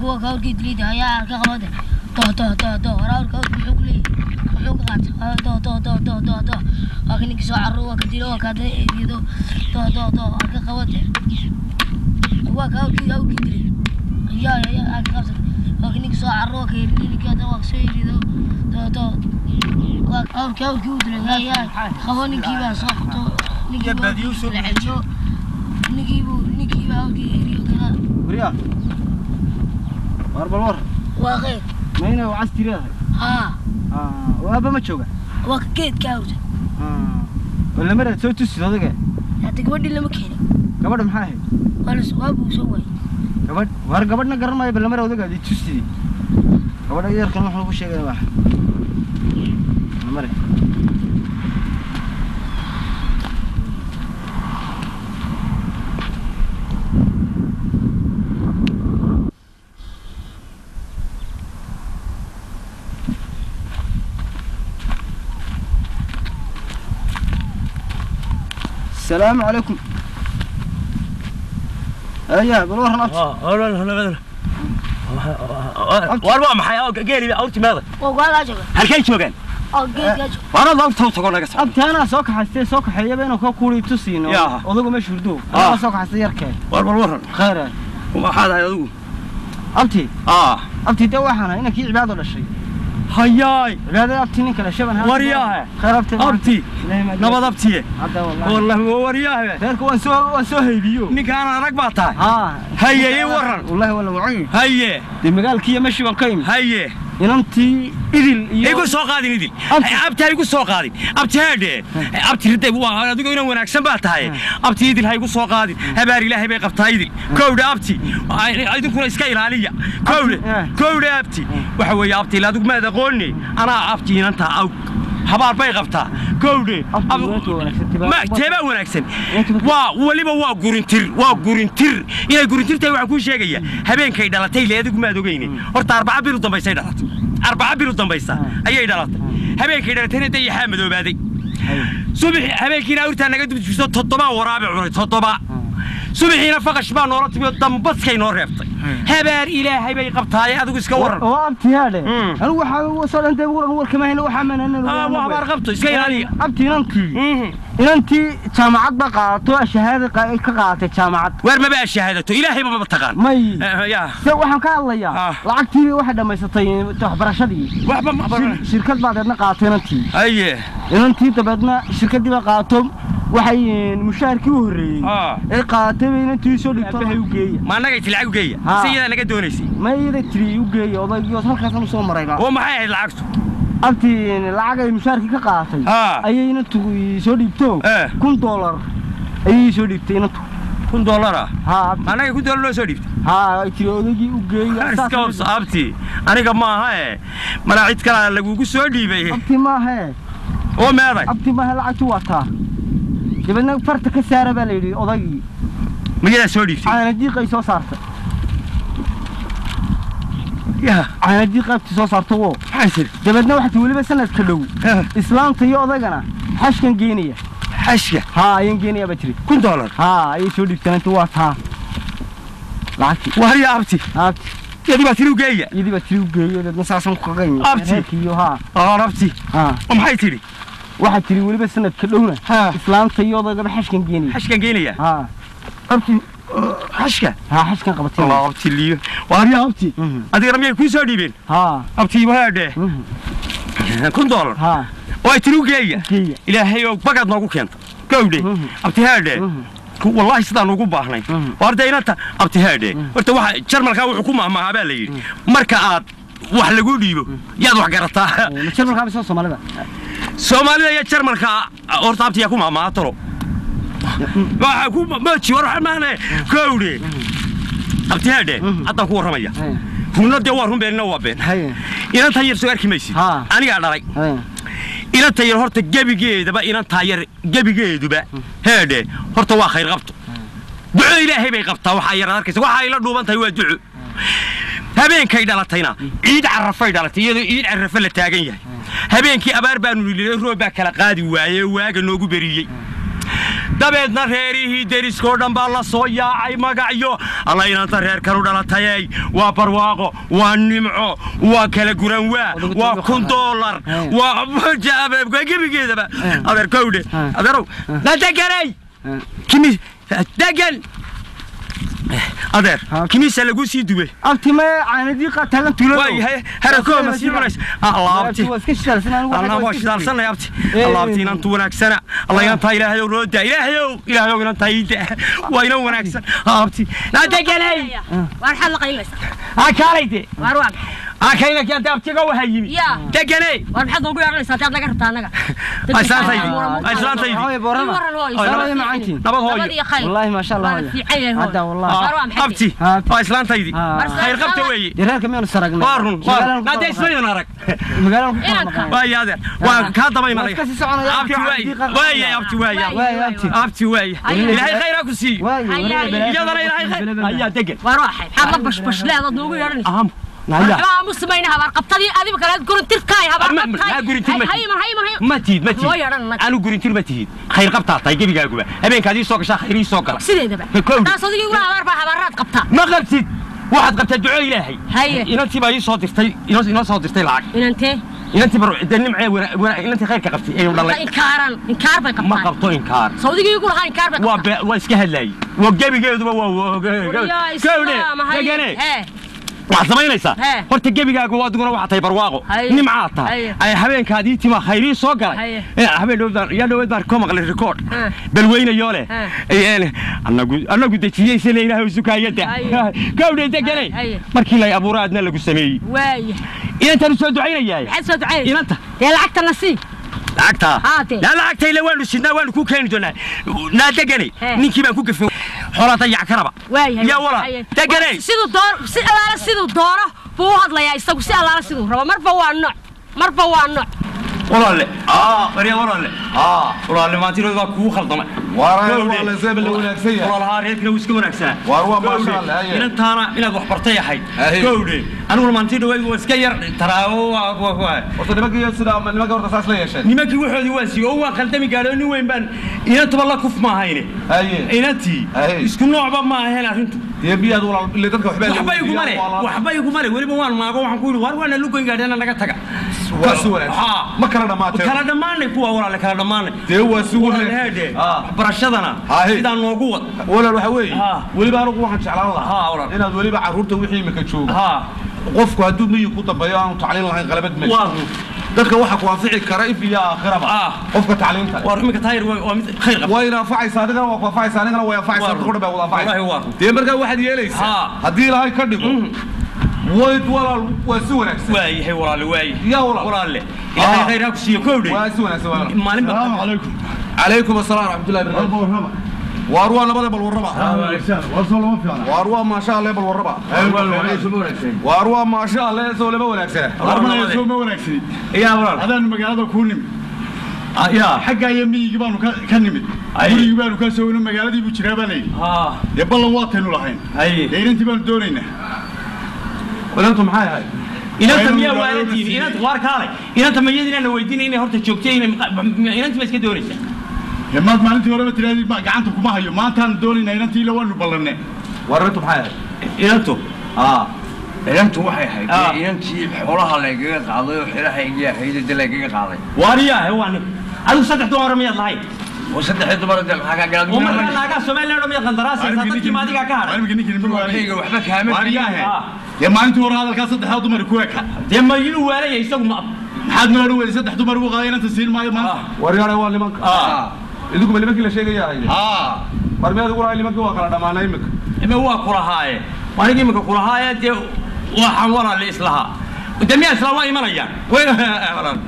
هو كاول كيدليد هيا كقبض تو راول كاول بحقلي حقوق قات تو لكن كسو عرو كديرو كاد يدو تو كقبض هو كاول كيدليد يا كقبض لكن كسو عرو كيدليد كاد وقسيدو تو كاول كيدليد هيا خواني كيبا سوقتو نجيب يوسف نجيب هاوكي كذا بريا واربل واخير ماينا وعستي ها وابا ما تشوقه وكيد كاوجه ولا مرة تسوي تسي هذاك يا تقبضي لما كيني قبض محاهي ولا سواب وسوي قبضنا قرر ما يبل مرة هذاك دي تسي قبض يا ركن نحن وش شيء واحد مرة السلام عليكم. أيه بنور نبت. لا. واربع محيا جيري أورتي ماذا؟ وقال أجمع. هل كيف شوكان؟ جيت أجمع. وأنا ضاف توصل نقص. أبتي أنا سوق حستي سوق حيا بينه كوكولي تسين. وذوق مش فردو. أنا سوق حستي يركض. واربع خير. وما هذا يذوق. أبتي. أبتي توحنا هنا كي عباد ولا شيء. هياي هذا أبتي كلا شبه ورياه خير أبتي نبض أبتي والله ورياه ذلك وانسو هيبيو نك أنا ركبتها هيا يورن والله ولا وعي هيا دي مقال كي مشي وانقيم هيا إنتي إدل يقول سوق هذه إدل أبتي يقول سوق هذه أبتي هذا أبتي رد هو هذا يقولون وين أحسن باتها أبتي إدل هاي يقول سوق هذه هباري لا هبي قبتها إدل كود أبتي أيضا كنا إسكايل عليا كود أبتي وحوي أبتي لا دوك ماذا قولني أنا أبتي أنت أو حبار باي قبتها كودي ما تبى وناكسن وليبا وقرنتر إلى قرنتر تبي عكوش شيء هبين كيدا لا تيلي هذوك ما دوقيني ورت 4 بيرو دم بيسيد رات 4 بيرو دم بيسا أي دارات هبين كيدا تاني تي حامد وبادي صبح هبين كينا ورت أنا قد بتشوف تطبع ورابع تطبع صبحينا فقش ما نورت بيضم بس كي نور رفطي هبار إلهي بي قبطها هذا قس كور وأبتي هذا أنا وصل أنت بقول كمان هنا وحمنا أنا وهبار قبطي إسكاي علي أبتي إنتي جامعات بقى تو الشهادة كقاعدة جامعات وين ما بقى الشهادة إلهي ما بتقان ماي يا سوى حكى الله يا لعكتي واحدة ما يستطيع تحبر شدي شركة بعدنا قاعدين أنتي أيه إنتي تبعدنا شركة دي بقاعدهم waxay mushaarkii u horeeyay ee qaatay intii soo dhigtay u geeyay ma anaga lacag u geeyay sayida naga doonaysay ma iyada tiri u geeyay odaygiyo halkaas aan soo marayba oo maxay ahayd lacagtu abtii lacag ay mushaarkii ka qaatay ayayna soo dhigto $1,000 ayay soo dhigtay intu $1,000 anaga $1,000 soo dhigtay ay tiri odaygii u geeyay iska abtii aniga ma aha mala cid kale lagu soo dhiibay abtii ma aha oo meeday abtii ma lacagtu wataa جبنا فرت كسارة بالليل أضيق. مجد سوليف. أنا دقيقة يسوى صارت. يا. أنا دقيقة يسوى صارت هو. حاسر. جبنا واحد يقول بس أنا أتكلم. إسلام طيب أضيقنا. حشكن جينية. حشكة. ينجينية بتري. $1,000. أي سوليف كانت واتها. لعكي. وهي أبتي. أبتي. يدي بتريو جاية. يدي بتريو جاية. نساسم كعين. أبتي. كيوها. أبتي. حي تري. واحد تري ولي بس نتكلمنا إسلام طيوضة قبل حشكن جينية حشكن جينية أبتي حشكة حشكن قبتين الله أبتي اللي واريا أبتي أدي رمي كل سؤال يبين أبتي وهذا $1,000 وأي تريو جاية إلى هي وبقعد نقول كنت كودي أبتي هذا والله sidaan ugu baahnay warda inanta abtihaade horta waxa jarmalka wuxuu ku mahmaaha baa la yiri marka aad wax lagu dhiibo yaad wax garataa jarmalka baa Soomaalida iyo jarmalka horta abtiya ku mahmaaha toro waxa ku ma jiwar xamaane kowde abtihaade hadda ku waramaya hunada waa runbeena waa been inanta yar soo arkimaysi aniga dhalay inanta yar horta gabigeedaba inanta yar gabigeeduba heede horta waa khayr qabto duco ilaahay bay qabtaa waxa yar arkaysa waxa ila dhuubantahay waa duco habeenkay dhalatayna ciid carafay dhalatay iyadoo ciid carafa la taagan yahay habeenkii abaar baanu nilay roob baa kala qaadi waayay waaga noogu beriyay dabeedna reerihii deriskoo dhan baa la soo yaacay magacyo alla inanta reer kanu dhalatayay waa barwaaqo waa nimco waa kala guran waa $1 waa jaabeebka gebigeedaba adeer kowde adeerow daganay kimi dagan adeer kimisa lagu sii dubay abti ma aanadii qatagan tuulo way harako ma sii cunaysa allah abti allah ma shidalsanay abti allah abti inantu wanaagsana allah inanta ilaahay rooda ilaahay inanta ida waa ina wanaagsan abti la dagalay war xal qaylaysa kaalayde war waa akayna kii anta abtiga waxa yimi daganay war maxaad ugu yeeranaysaa taad laga rabtaa anaga ayslaantaydi nabad hooyo wallahi ma sha Allah hada wallahi abti ayslaantaydi khayr qabta weeye reerka meel saragna warun qad ismayn arag magaalada waa yaade waa ka damay maray abti way ilaahay khayra ku sii iyadana ilaahay ayaa degan war waxay xaq bash leedaad ugu yeeranaysaa لا مسمينا هبار قبطدي أدي بكرات قرنتير كاي هبار هاي ما تيد أنا قرنتير ما تيد خير قبطة طيب بيجا جوا أبين كذي سوق شا خيري سوق سيد ده بقى صديقي يقول هبارات قبطة ما قبطت واحد قبطة دعاء إلهي هاي إن أنت باي صوت تستي إن صوت تستي العق إن أنت بروح دني معي إن أنت خير كقبطي أي والله إنكار بقى ما قبطه إنكار صديقي يقول هاي إنكار بقى واسكه اللي وجابي جاي waxaad samaynaysaa horta gebigaaga waa duguna waxa tay barwaaqo nimcaata ay habeenkaadii tima khayri soo galay habeen dhowdaan baan ka maqlay record bal weynayo leh anagu dajiyay sida ilaahay u sukaayada gawdhe deganay markii la abuuraadna lagu sameeyay waay inta soo ducaynayay maxay soo ducaynay inta lacagta la sii lacagta la lacagta ila waanu sidna waanu ku keenay doonaa na deganay ninkii baan ku gafay xoolaha yakaraba ya wala deganay sidoo door si alaala sidoo dooro buu hadlayaa isagu si alaala sidoo rabo marba waa nooc walaale bariya walaale maantiro waa ku khaldamay walaale zeebel wanaagsan walaalaha reerkina iska wanaagsan waa ma sha Allah intaana inaad wax bartay ahayd gowde anigu maantiro way iska yar taraawo waa nimankii sida nimanka horta saas la yeeshay nimankii waxoodii waa si oo waa khaldami gaadho nin weyn baan inta la kuf ma hayne inanti isku noocba ma ahayn arintu yeebiyad walaal dadka waxba igu male waliba waan maago waxaan ku yiri war waana lugoyn gaadhana naga taga ما كان دمانay kala dhamaanay kuwa walaal kala dhamaanay de waa suuqay barashadana sidaan loogu wad walaal waxa weey waliba anigu waxaan jeclaan lahaa inaad waliba caruurta wixii imika joogo qofku haduu miyi ku dambeeyo aan tacliin lahayn qalabad ma dadka waxa ku anfici kara ifiya aakhiraba qofka tacliinta war imika taayir waa mid khayr qab wayna faacaysa adiga waa faacaysa aniga waa faacaysa qodba wada faacaysa de marka waxaad yeelaysaa hadii ilaahay ka dhigo ويد ولا وسونا واي ولا يا ولا إلهي خيرك شيء كودي وسونا السلام عليكم عليكم السلام ورحمة الله وبركاته واروا نبض بالوربا واروا ما شاء الله بالوربا واروا ما شاء الله يسوي بونكسه يسوي بونكسه يا ولد هذا المقالة كونم يا حق يمي يجيبانو كنمد يجيبانو كسوينا المقالة دي بتشرباني يبلا واطنوا لحين إيه أنت بندورينا ولانتم معايا هاي إنت مية والدين إنت وارك هاي إنت ميدين أنا ويدين إني هرت شوكتين إنت بس كدوري يا ما أنت ورا بترادي ما قعنتكم ما هي ما أنت دوري إنت إلا وانو بلرنا ورنتم معايا إنتو إنتو وحي هاي إنت حولها لقيقة قاضي وحيرها يجي حيدة دلقيقة قاضي واريا هو أنا أنا صدق دور مية الله وصدق حيث برد حاجة قال وما أنا قاعد سمعنا لهم مية قندراسي صدقتي ما دي كهار أنا بقولك إني بقول وحبك هامل واريا يا ما أنت ورا هذا الكاس صدق هذا دمر كويك يا ما يلو ولا يسوق ما حد ما يلو ولا صدق دمر وغاية أنت تصير ما وريا ولا منك إذا كم اللي بكي لا شيء جاي warmeed ugu raayay nimanka waa kala dhamaanay imika ima waa kula haaye waanigi imika kula haaye dee waxaan walaal islaha damiya isla waa imanayaan wayna walaal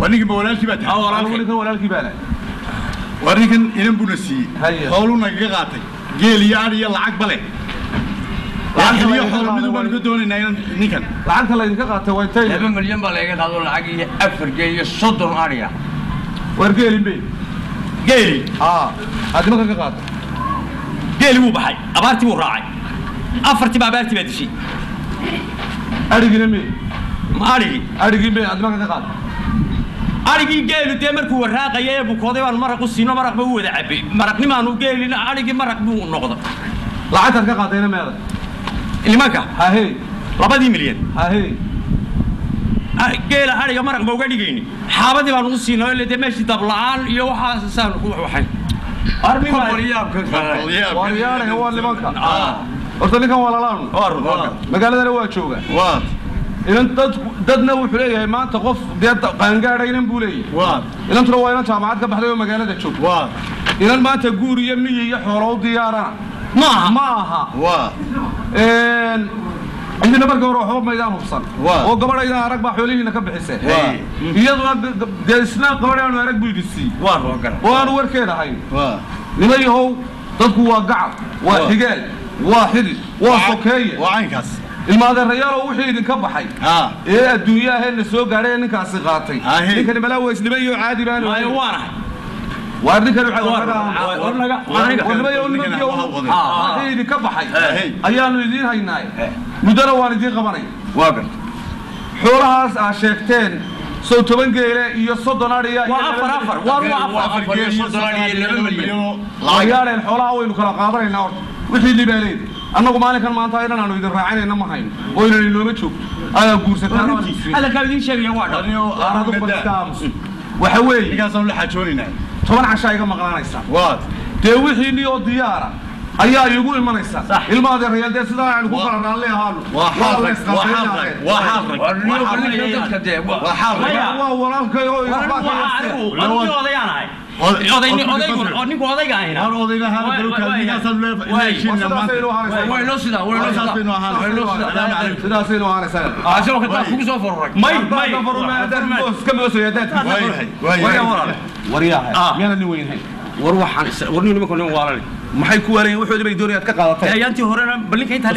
wanigi walaalkii baa tahay walaalkii baa warigan inan buna siiyey howluna kaga qaatay geel iyo ari iyo lacag bale iyo xoolo mid baan ka doonaynaa ninkan lacagta la idinka qaatay way tay 2 milyan baa laga qaado lacag iyo 4 geel iyo 30 ariya war geelin bay geeli adima ka qaatay geeli wuu baxay abaartii wuu raacay afartii abaartii baa dishay arigina me arigii bay adima ka qaatay arigii geelu dee markuu waraaqayay ee bukooday baan maraq u siino maraq buu wada cabay maraqnimaanu geelina arigii maraq buu noqdo lacagtaad ka qaadayna meeda nimanka hahe 2 milyan hahe geela ariga maraq ma uga dhigayni xaabadii baan u siinay ilaa dee meeshii dab la'aan iyo waxaas saan ku waxay armi ma waryaana waa nimanka horta ninkan waa lalaan magaaladana waa jooga ilan dadna wuxuu leeyahay maanta qof dee qaangaadhaynan buu leeyahay ilantuna waa ilan jaamacad ka baxday oo magaalada joogta ilan maanta guur iyo miyi iyo xoolo u diyaarana ma aha idina markii hore waxba maydaan hubsan oo gabadhayda arag baa xoolihiina ka bixisay iyaduna dee isna gabadhaanu arag buu idin siiyey oo aanu warkeed ahayn niman yahow dadku waa gacal waa xigaal waa xidid waa sokeeye waa caynkaas ilmaadeerayaal wixii idin ka baxay ee adduunyaha la soo gaaray ninkaasi qaatay ninkani malaa weysnimo iyo caadi baan waanahay waa ninkan waxay idin ka baxay ayaanu idiin haynaay muddana waan idiin qabanay xoolahaas aa sheegteen soo 10 geele iyo 30 ariya waa afar geele iyo 30 ariya 2 milyan laayaan xoolaha waynu kala qaadanaynaa wixii libaaleed annagu maalinkan maanta aynan aanu idin raacinayna ma hayno oo inaan inooma joogto ayaa guursataan alla ka idin sheegaya waa dhaliyo aaradu badkaams waxa weeye ninkaasaan la xajoonaynaa 10 casha iga maqlaanaysa dee wixii niyo diyaara ayaa igu imanaysa ilmaadeerayaal dee sidaa aan ku kala raan leeyahaano waa walaalkay oo ninku odayga ahayna sidaasaynu ahaanaysaa maxay ku wareeyeen wuxuu dibay doonayad ka qaadatay ayaantii horena balinka inta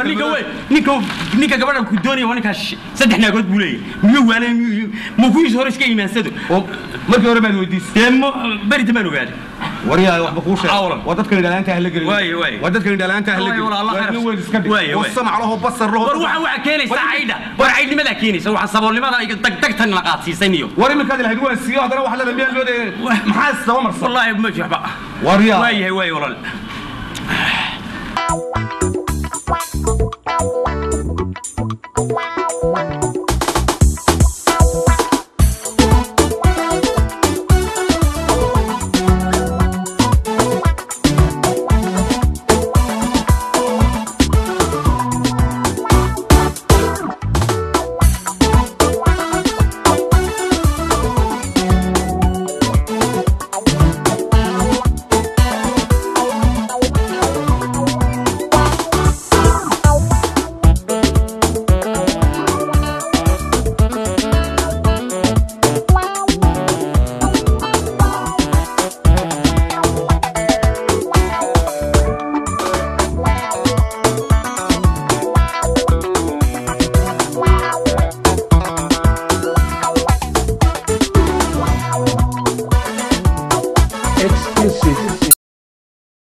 balinka way ninka gabadha ku doonay waa ninka 3 naagood buu leeyahay miyo waanay ma ku hore iska iimaansado markii hore baan weydiisay bari tamaan ogaad wariyaa waxba ku sheeg waa dadka dhalaanta ahla galay waa dadka dhalaanta ahla galay waa weyn iska dhig oo samaclaho basar loo waxa keenaysa ayda war aydnimada keenaysa waxa saboolnimada ay tagtagtan la qaadsiisanayo war imika ilahay waa siiyo hadana wax la meel loo maxaa sabab marsan wallahi ma jixba wariyaa way والله